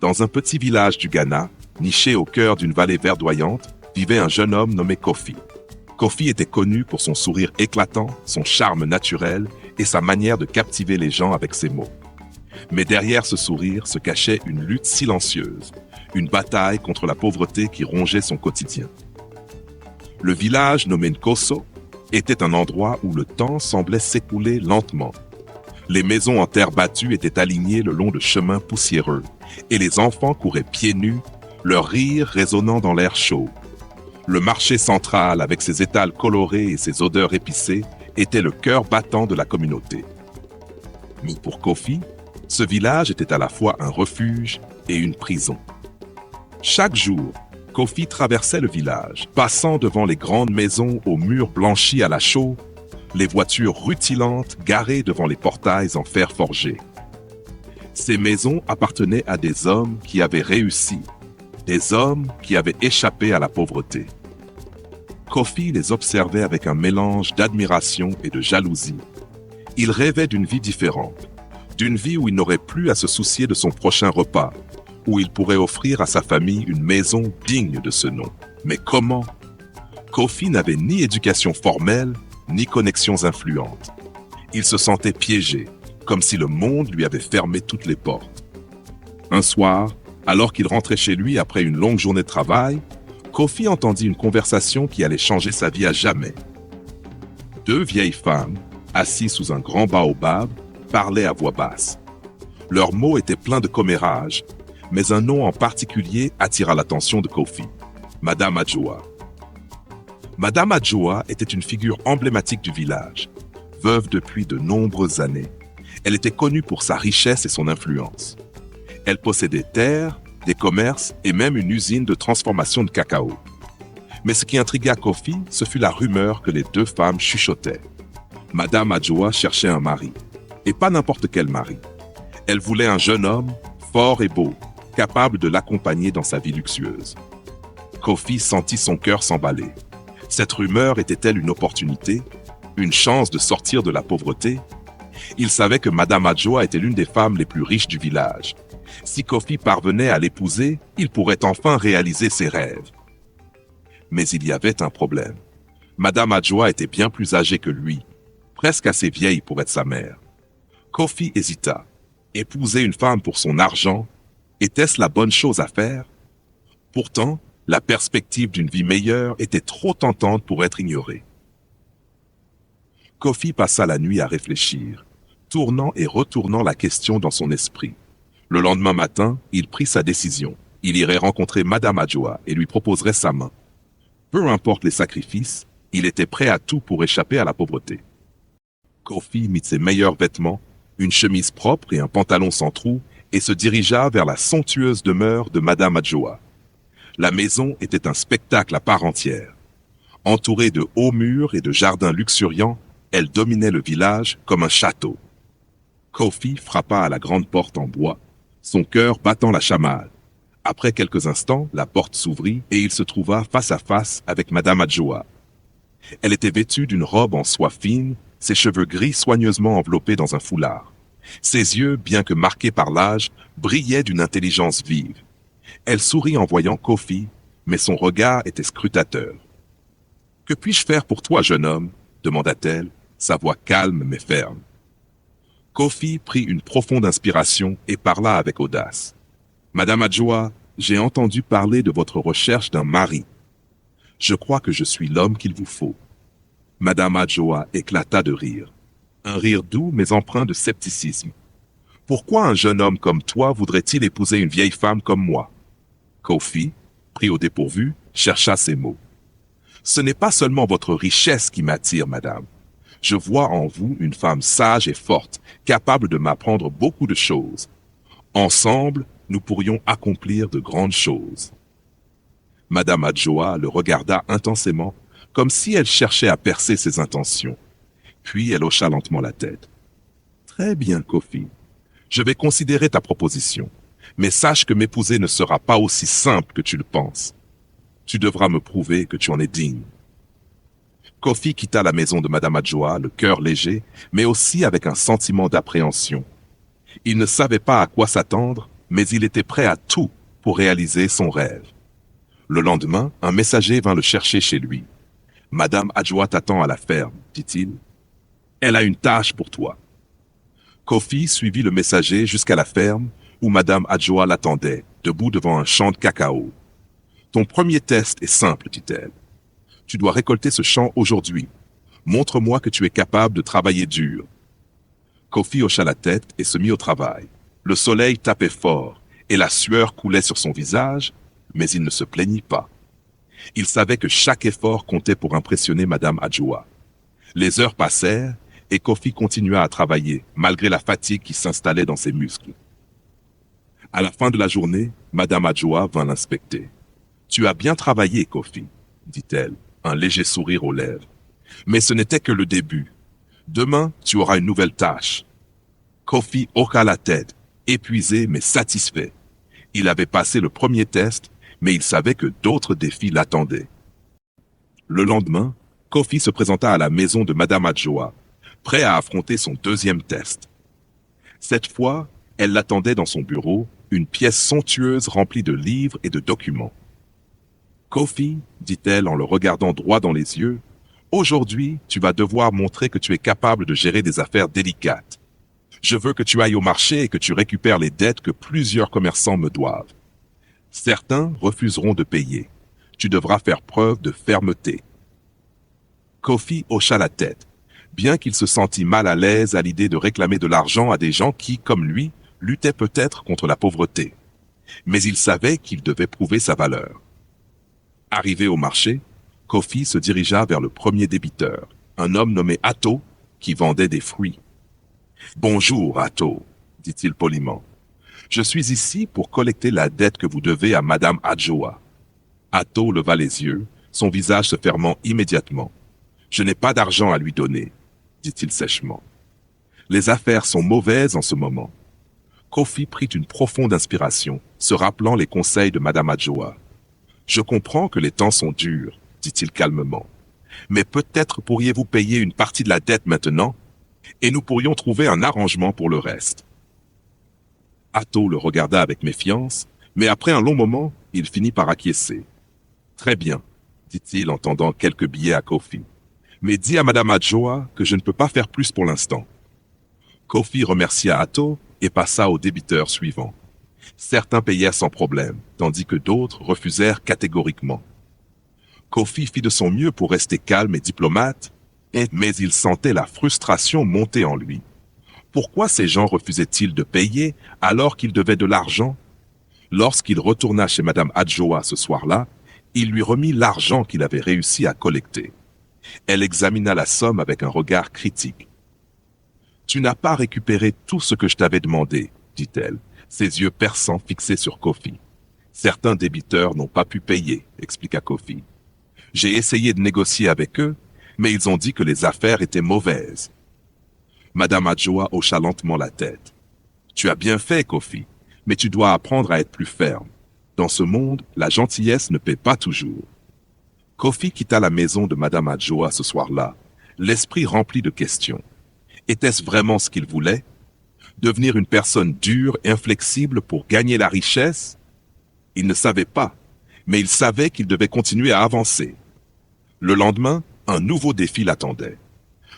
Dans un petit village du Ghana, niché au cœur d'une vallée verdoyante, vivait un jeune homme nommé Kofi. Kofi était connu pour son sourire éclatant, son charme naturel et sa manière de captiver les gens avec ses mots. Mais derrière ce sourire se cachait une lutte silencieuse, une bataille contre la pauvreté qui rongeait son quotidien. Le village nommé Nkosso était un endroit où le temps semblait s'écouler lentement. Les maisons en terre battue étaient alignées le long de chemins poussiéreux et les enfants couraient pieds nus, leur rire résonnant dans l'air chaud. Le marché central, avec ses étals colorés et ses odeurs épicées, était le cœur battant de la communauté. Mais pour Kofi, ce village était à la fois un refuge et une prison. Chaque jour, Kofi traversait le village, passant devant les grandes maisons aux murs blanchis à la chaux, les voitures rutilantes garées devant les portails en fer forgé. Ces maisons appartenaient à des hommes qui avaient réussi, des hommes qui avaient échappé à la pauvreté. Kofi les observait avec un mélange d'admiration et de jalousie. Il rêvait d'une vie différente, d'une vie où il n'aurait plus à se soucier de son prochain repas, où il pourrait offrir à sa famille une maison digne de ce nom. Mais comment? Kofi n'avait ni éducation formelle, ni connexions influentes. Il se sentait piégé, comme si le monde lui avait fermé toutes les portes. Un soir, alors qu'il rentrait chez lui après une longue journée de travail, Kofi entendit une conversation qui allait changer sa vie à jamais. Deux vieilles femmes, assises sous un grand baobab, parlaient à voix basse. Leurs mots étaient pleins de commérage, mais un nom en particulier attira l'attention de Kofi, Madame Adjoa. Madame Adjoa était une figure emblématique du village, veuve depuis de nombreuses années. Elle était connue pour sa richesse et son influence. Elle possédait terres, des commerces et même une usine de transformation de cacao. Mais ce qui intrigua Kofi, ce fut la rumeur que les deux femmes chuchotaient. Madame Adjoa cherchait un mari, et pas n'importe quel mari. Elle voulait un jeune homme, fort et beau, capable de l'accompagner dans sa vie luxueuse. Kofi sentit son cœur s'emballer. Cette rumeur était-elle une opportunité, une chance de sortir de la pauvreté? Il savait que Madame Adjoa était l'une des femmes les plus riches du village. Si Kofi parvenait à l'épouser, il pourrait enfin réaliser ses rêves. Mais il y avait un problème. Madame Adjoa était bien plus âgée que lui, presque assez vieille pour être sa mère. Kofi hésita. Épouser une femme pour son argent, était-ce la bonne chose à faire? Pourtant, la perspective d'une vie meilleure était trop tentante pour être ignorée. Kofi passa la nuit à réfléchir, tournant et retournant la question dans son esprit. Le lendemain matin, il prit sa décision. Il irait rencontrer Madame Adjoa et lui proposerait sa main. Peu importe les sacrifices, il était prêt à tout pour échapper à la pauvreté. Kofi mit ses meilleurs vêtements, une chemise propre et un pantalon sans trous, et se dirigea vers la somptueuse demeure de Madame Adjoa. La maison était un spectacle à part entière. Entourée de hauts murs et de jardins luxuriants, elle dominait le village comme un château. Kofi frappa à la grande porte en bois, son cœur battant la chamade. Après quelques instants, la porte s'ouvrit et il se trouva face à face avec Madame Adjoa. Elle était vêtue d'une robe en soie fine, ses cheveux gris soigneusement enveloppés dans un foulard. Ses yeux, bien que marqués par l'âge, brillaient d'une intelligence vive. Elle sourit en voyant Kofi, mais son regard était scrutateur. « Que puis-je faire pour toi, jeune homme ?» demanda-t-elle, sa voix calme mais ferme. Kofi prit une profonde inspiration et parla avec audace. « Madame Adjoa, j'ai entendu parler de votre recherche d'un mari. Je crois que je suis l'homme qu'il vous faut. » Madame Adjoa éclata de rire. Un rire doux mais empreint de scepticisme. « Pourquoi un jeune homme comme toi voudrait-il épouser une vieille femme comme moi ?» Kofi, pris au dépourvu, chercha ses mots. « Ce n'est pas seulement votre richesse qui m'attire, madame. Je vois en vous une femme sage et forte, capable de m'apprendre beaucoup de choses. Ensemble, nous pourrions accomplir de grandes choses. » Madame Adjoa le regarda intensément, comme si elle cherchait à percer ses intentions. Puis elle hocha lentement la tête. « Très bien, Kofi. Je vais considérer ta proposition, mais sache que m'épouser ne sera pas aussi simple que tu le penses. Tu devras me prouver que tu en es digne. » Kofi quitta la maison de Madame Adjoa, le cœur léger, mais aussi avec un sentiment d'appréhension. Il ne savait pas à quoi s'attendre, mais il était prêt à tout pour réaliser son rêve. Le lendemain, un messager vint le chercher chez lui. « Madame Adjoa t'attend à la ferme, dit-il. Elle a une tâche pour toi. » Kofi suivit le messager jusqu'à la ferme où Madame Adjoa l'attendait, debout devant un champ de cacao. « Ton premier test est simple, dit-elle. Tu dois récolter ce champ aujourd'hui. Montre-moi que tu es capable de travailler dur. » Kofi hocha la tête et se mit au travail. Le soleil tapait fort et la sueur coulait sur son visage, mais il ne se plaignit pas. Il savait que chaque effort comptait pour impressionner Madame Adjoa. Les heures passèrent et Kofi continua à travailler, malgré la fatigue qui s'installait dans ses muscles. À la fin de la journée, Madame Adjoa vint l'inspecter. « Tu as bien travaillé, Kofi, » dit-elle, un léger sourire aux lèvres. « Mais ce n'était que le début. Demain, tu auras une nouvelle tâche. » Kofi hocha la tête, épuisé mais satisfait. Il avait passé le premier test, mais il savait que d'autres défis l'attendaient. Le lendemain, Kofi se présenta à la maison de Madame Adjoa, prêt à affronter son deuxième test. Cette fois, elle l'attendait dans son bureau, une pièce somptueuse remplie de livres et de documents. « Kofi, dit-elle en le regardant droit dans les yeux, aujourd'hui, tu vas devoir montrer que tu es capable de gérer des affaires délicates. Je veux que tu ailles au marché et que tu récupères les dettes que plusieurs commerçants me doivent. Certains refuseront de payer. Tu devras faire preuve de fermeté. » Kofi hocha la tête, bien qu'il se sentît mal à l'aise à l'idée de réclamer de l'argent à des gens qui, comme lui, luttaient peut-être contre la pauvreté. Mais il savait qu'il devait prouver sa valeur. Arrivé au marché, Kofi se dirigea vers le premier débiteur, un homme nommé Atto, qui vendait des fruits. « Bonjour, Atto, » dit-il poliment. « Je suis ici pour collecter la dette que vous devez à Madame Adjoa. » Atto leva les yeux, son visage se fermant immédiatement. « Je n'ai pas d'argent à lui donner, » dit-il sèchement. « Les affaires sont mauvaises en ce moment. » Kofi prit une profonde inspiration, se rappelant les conseils de Madame Adjoa. « Je comprends que les temps sont durs, » dit-il calmement. « Mais peut-être pourriez-vous payer une partie de la dette maintenant, et nous pourrions trouver un arrangement pour le reste. » Atto le regarda avec méfiance, mais après un long moment, il finit par acquiescer. « Très bien, » dit-il en tendant quelques billets à Kofi. « Mais dis à Madame Adjoa que je ne peux pas faire plus pour l'instant. » Kofi remercia Atto et passa au débiteur suivant. Certains payèrent sans problème, tandis que d'autres refusèrent catégoriquement. Kofi fit de son mieux pour rester calme et diplomate, mais il sentait la frustration monter en lui. Pourquoi ces gens refusaient-ils de payer alors qu'ils devaient de l'argent? Lorsqu'il retourna chez Madame Adjoa ce soir-là, il lui remit l'argent qu'il avait réussi à collecter. Elle examina la somme avec un regard critique. « Tu n'as pas récupéré tout ce que je t'avais demandé, » dit-elle, ses yeux perçants fixés sur Kofi. « Certains débiteurs n'ont pas pu payer, » expliqua Kofi. « J'ai essayé de négocier avec eux, mais ils ont dit que les affaires étaient mauvaises. » Madame Adjoa hocha lentement la tête. « Tu as bien fait, Kofi, mais tu dois apprendre à être plus ferme. Dans ce monde, la gentillesse ne paie pas toujours. » Kofi quitta la maison de Madame Adjoa ce soir-là, l'esprit rempli de questions. Était-ce vraiment ce qu'il voulait? Devenir une personne dure, inflexible pour gagner la richesse? Il ne savait pas, mais il savait qu'il devait continuer à avancer. Le lendemain, un nouveau défi l'attendait.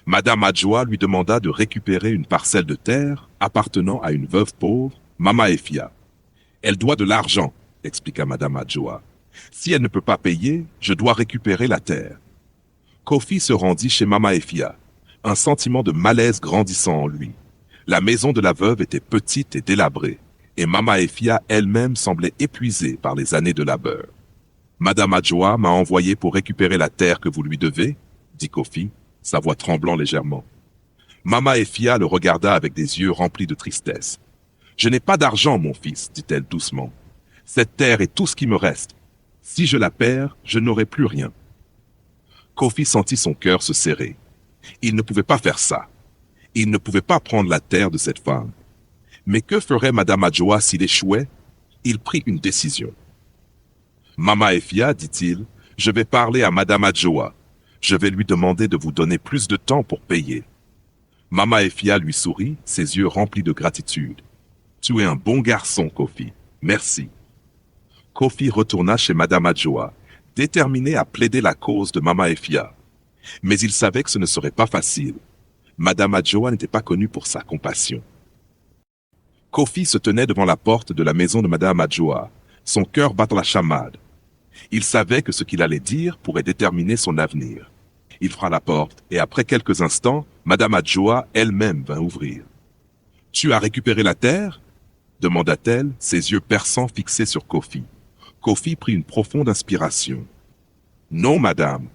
Madame Adjoa lui demanda de récupérer une parcelle de terre appartenant à une veuve pauvre, Mama Efia. « Elle doit de l'argent, » expliqua Madame Adjoa. « Si elle ne peut pas payer, je dois récupérer la terre. » Kofi se rendit chez Mama Efia, un sentiment de malaise grandissant en lui. La maison de la veuve était petite et délabrée, et Mama Efia elle-même semblait épuisée par les années de labeur. « Madame Adjoa m'a envoyé pour récupérer la terre que vous lui devez, » dit Kofi, sa voix tremblant légèrement. Mama Efia le regarda avec des yeux remplis de tristesse. « Je n'ai pas d'argent, mon fils, dit-elle doucement. Cette terre est tout ce qui me reste. Si je la perds, je n'aurai plus rien. » Kofi sentit son cœur se serrer. Il ne pouvait pas faire ça. Il ne pouvait pas prendre la terre de cette femme. Mais que ferait Madame Adjoa s'il échouait? Il prit une décision. « Mama Efia, dit-il, je vais parler à Madame Adjoa. Je vais lui demander de vous donner plus de temps pour payer. » Mama Efia lui sourit, ses yeux remplis de gratitude. « Tu es un bon garçon, Kofi. Merci. Kofi retourna chez Madame Adjoa, déterminé à plaider la cause de Mama Efia. Mais il savait que ce ne serait pas facile. Madame Adjoa n'était pas connue pour sa compassion. Kofi se tenait devant la porte de la maison de Madame Adjoa, son cœur battant la chamade. Il savait que ce qu'il allait dire pourrait déterminer son avenir. Il frappa la porte et après quelques instants, Madame Adjoa elle-même vint ouvrir. « Tu as récupéré la terre ?» demanda-t-elle, ses yeux perçants fixés sur Kofi. Kofi prit une profonde inspiration. « Non, madame.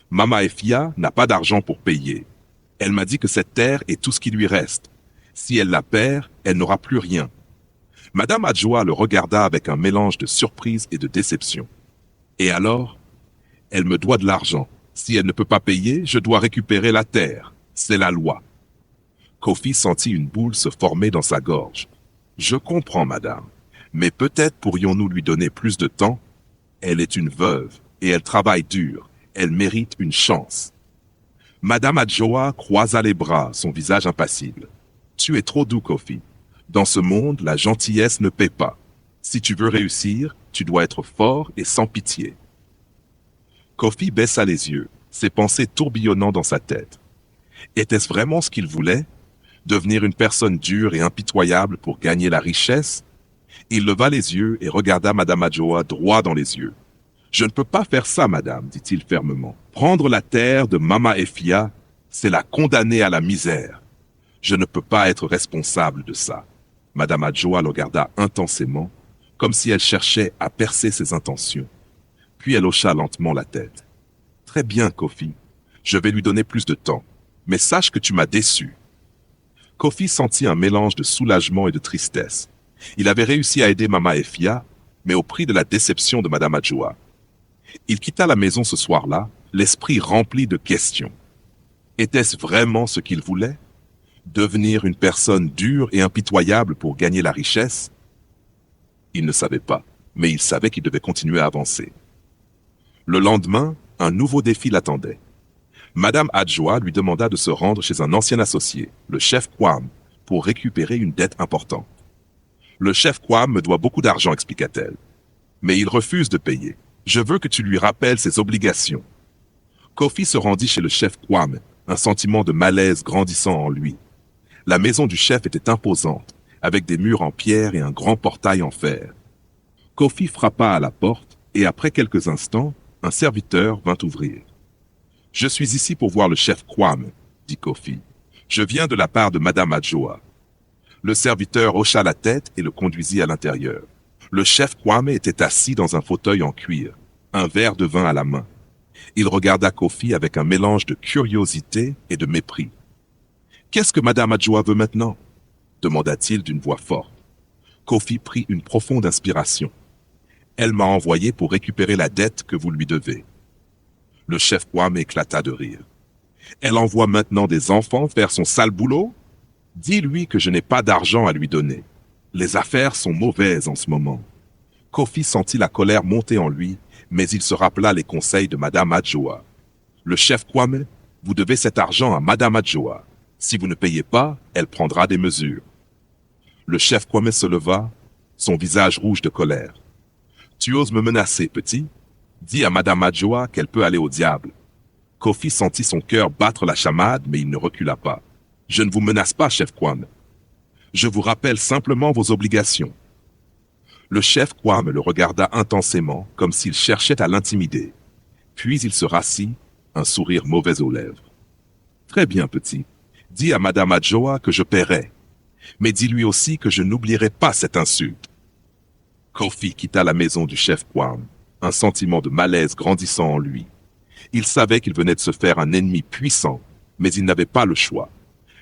Mama Efia n'a pas d'argent pour payer. Elle m'a dit que cette terre est tout ce qui lui reste. Si elle la perd, elle n'aura plus rien. » Madame Adjoa le regarda avec un mélange de surprise et de déception. « Et alors ? Elle me doit de l'argent. Si elle ne peut pas payer, je dois récupérer la terre. C'est la loi. » Kofi sentit une boule se former dans sa gorge. « Je comprends, madame. Mais peut-être pourrions-nous lui donner plus de temps? Elle est une veuve et elle travaille dur. Elle mérite une chance. » Madame Adjoa croisa les bras, son visage impassible. « Tu es trop doux, Kofi. Dans ce monde, la gentillesse ne paie pas. Si tu veux réussir, tu dois être fort et sans pitié. » Kofi baissa les yeux, ses pensées tourbillonnant dans sa tête. Était-ce vraiment ce qu'il voulait? Devenir une personne dure et impitoyable pour gagner la richesse? Il leva les yeux et regarda Madame Adjoa droit dans les yeux. « Je ne peux pas faire ça, madame, dit-il fermement. Prendre la terre de Mama Efia, c'est la condamner à la misère. Je ne peux pas être responsable de ça. » Madame Adjoa le regarda intensément, comme si elle cherchait à percer ses intentions. Puis elle hocha lentement la tête. « Très bien, Kofi. Je vais lui donner plus de temps. Mais sache que tu m'as déçu. » Kofi sentit un mélange de soulagement et de tristesse. Il avait réussi à aider Mama Efia, mais au prix de la déception de Madame Adjoa. Il quitta la maison ce soir-là, l'esprit rempli de questions. Était-ce vraiment ce qu'il voulait? Devenir une personne dure et impitoyable pour gagner la richesse? Il ne savait pas, mais il savait qu'il devait continuer à avancer. Le lendemain, un nouveau défi l'attendait. Madame Adjoa lui demanda de se rendre chez un ancien associé, le chef Kwam, pour récupérer une dette importante. « Le chef Kwam me doit beaucoup d'argent, expliqua-t-elle. Mais il refuse de payer. Je veux que tu lui rappelles ses obligations. » Kofi se rendit chez le chef Kwam, un sentiment de malaise grandissant en lui. La maison du chef était imposante, avec des murs en pierre et un grand portail en fer. Kofi frappa à la porte et après quelques instants, un serviteur vint ouvrir. « Je suis ici pour voir le chef Kwam, » dit Kofi. « Je viens de la part de Madame Adjoa. » Le serviteur hocha la tête et le conduisit à l'intérieur. Le chef Kwame était assis dans un fauteuil en cuir, un verre de vin à la main. Il regarda Kofi avec un mélange de curiosité et de mépris. « Qu'est-ce que Madame Adjoa veut maintenant ?» demanda-t-il d'une voix forte. Kofi prit une profonde inspiration. « Elle m'a envoyé pour récupérer la dette que vous lui devez. » Le chef Kwame éclata de rire. « Elle envoie maintenant des enfants faire son sale boulot? Dis-lui que je n'ai pas d'argent à lui donner. Les affaires sont mauvaises en ce moment. » Kofi sentit la colère monter en lui, mais il se rappela les conseils de Madame Adjoa. « Le chef Kwame, vous devez cet argent à Madame Adjoa. Si vous ne payez pas, elle prendra des mesures. » Le chef Kwame se leva, son visage rouge de colère. « Tu oses me menacer, petit? Dis à Madame Adjoa qu'elle peut aller au diable. » Kofi sentit son cœur battre la chamade, mais il ne recula pas. « Je ne vous menace pas, chef Kwame. Je vous rappelle simplement vos obligations. » Le chef Kwame le regarda intensément, comme s'il cherchait à l'intimider. Puis il se rassit, un sourire mauvais aux lèvres. « Très bien, petit. Dis à Madame Adjoa que je paierai. Mais dis-lui aussi que je n'oublierai pas cette insulte. » Kofi quitta la maison du chef Kwame, un sentiment de malaise grandissant en lui. Il savait qu'il venait de se faire un ennemi puissant, mais il n'avait pas le choix.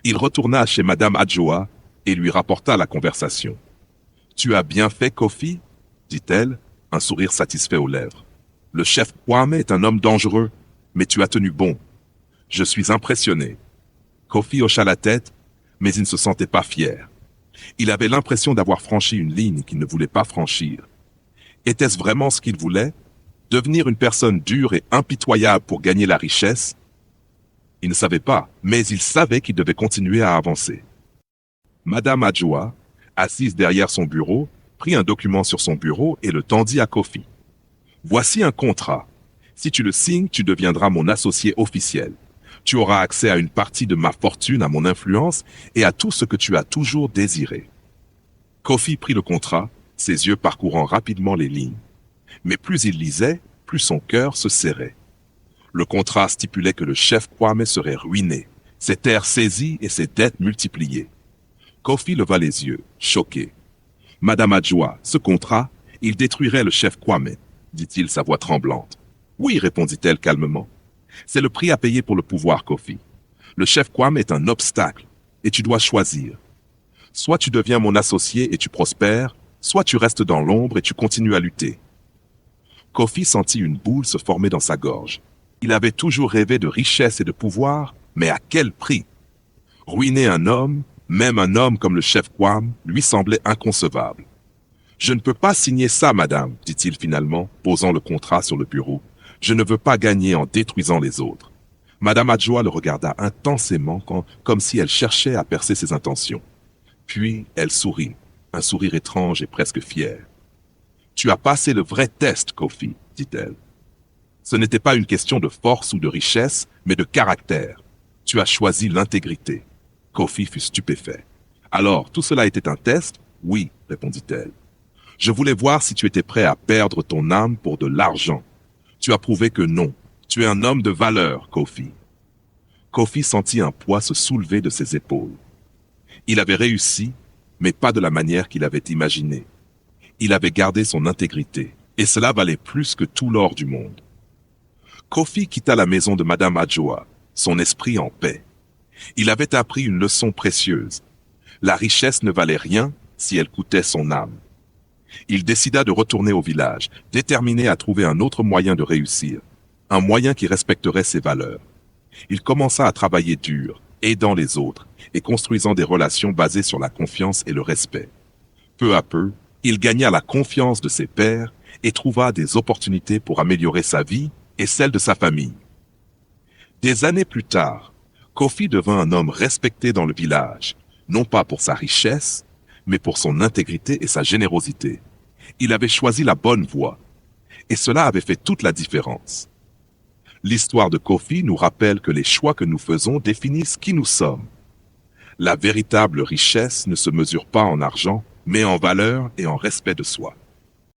Il retourna chez Madame Adjoa et lui rapporta la conversation. « Tu as bien fait, Kofi ?» dit-elle, un sourire satisfait aux lèvres. « Le chef Kwame est un homme dangereux, mais tu as tenu bon. Je suis impressionné. » Kofi hocha la tête, mais il ne se sentait pas fier. Il avait l'impression d'avoir franchi une ligne qu'il ne voulait pas franchir. Était-ce vraiment ce qu'il voulait? Devenir une personne dure et impitoyable pour gagner la richesse? Il ne savait pas, mais il savait qu'il devait continuer à avancer. Madame Adjoa, Assise derrière son bureau, prit un document sur son bureau et le tendit à Kofi. Voici un contrat. Si tu le signes, tu deviendras mon associé officiel. Tu auras accès à une partie de ma fortune, à mon influence et à tout ce que tu as toujours désiré. Kofi prit le contrat, ses yeux parcourant rapidement les lignes. Mais plus il lisait, plus son cœur se serrait. Le contrat stipulait que le chef Kwame serait ruiné, ses terres saisies et ses dettes multipliées. Kofi leva les yeux, choqué. « Madame Adjoa, ce contrat, il détruirait le chef Kwame, dit-il sa voix tremblante. « Oui, répondit-elle calmement. C'est le prix à payer pour le pouvoir, Kofi. Le chef Kwame est un obstacle, et tu dois choisir. Soit tu deviens mon associé et tu prospères, soit tu restes dans l'ombre et tu continues à lutter. » Kofi sentit une boule se former dans sa gorge. Il avait toujours rêvé de richesse et de pouvoir, mais à quel prix? Ruiner un homme, même un homme comme le chef Kwame, lui semblait inconcevable. « Je ne peux pas signer ça, madame, dit-il finalement, posant le contrat sur le bureau. Je ne veux pas gagner en détruisant les autres. Madame Adjoa le regarda intensément comme si elle cherchait à percer ses intentions. Puis elle sourit, un sourire étrange et presque fier. « Tu as passé le vrai test, Kofi, dit-elle. Ce n'était pas une question de force ou de richesse, mais de caractère. Tu as choisi l'intégrité. » Kofi fut stupéfait. « Alors, tout cela était un test? » ?»« Oui, répondit-elle. « Je voulais voir si tu étais prêt à perdre ton âme pour de l'argent. Tu as prouvé que non. Tu es un homme de valeur, Kofi. » Kofi sentit un poids se soulever de ses épaules. Il avait réussi, mais pas de la manière qu'il avait imaginée. Il avait gardé son intégrité, et cela valait plus que tout l'or du monde. Kofi quitta la maison de Madame Adjoa, son esprit en paix. Il avait appris une leçon précieuse. La richesse ne valait rien si elle coûtait son âme. Il décida de retourner au village, déterminé à trouver un autre moyen de réussir, un moyen qui respecterait ses valeurs. Il commença à travailler dur, aidant les autres et construisant des relations basées sur la confiance et le respect. Peu à peu, il gagna la confiance de ses pairs et trouva des opportunités pour améliorer sa vie et celle de sa famille. Des années plus tard, Kofi devint un homme respecté dans le village, non pas pour sa richesse, mais pour son intégrité et sa générosité. Il avait choisi la bonne voie, et cela avait fait toute la différence. L'histoire de Kofi nous rappelle que les choix que nous faisons définissent qui nous sommes. La véritable richesse ne se mesure pas en argent, mais en valeur et en respect de soi.